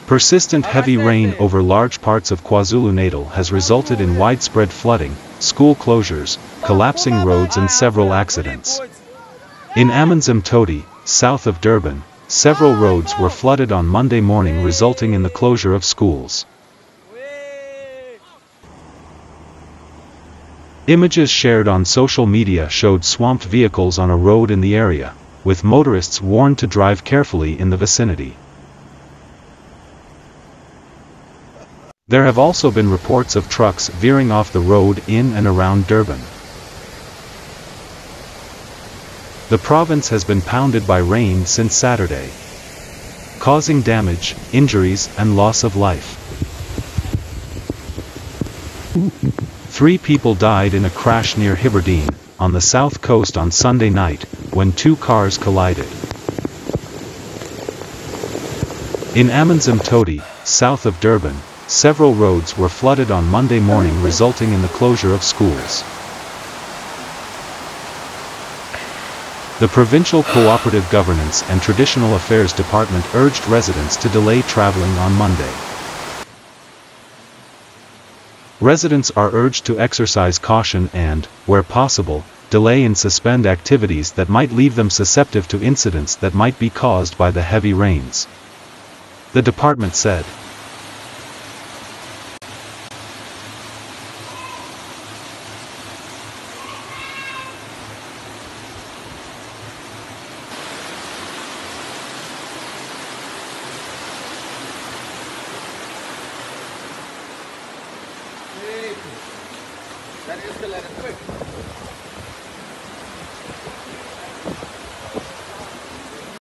Persistent heavy rain over large parts of KwaZulu-Natal has resulted in widespread flooding, school closures, collapsing roads and several accidents. In Amanzimtoti, south of Durban, several roads were flooded on Monday morning, resulting in the closure of schools. Images shared on social media showed swamped vehicles on a road in the area, with motorists warned to drive carefully in the vicinity. There have also been reports of trucks veering off the road in and around Durban. The province has been pounded by rain since Saturday, causing damage, injuries, and loss of life. 3 people died in a crash near Hibberdine, on the south coast on Sunday night, when 2 cars collided. In Amanzimtoti, south of Durban, several roads were flooded on Monday morning, resulting in the closure of schools. The Provincial Cooperative Governance and Traditional Affairs Department urged residents to delay traveling on Monday. Residents are urged to exercise caution and, where possible, delay and suspend activities that might leave them susceptible to incidents that might be caused by the heavy rains. The department said. That escalated quick.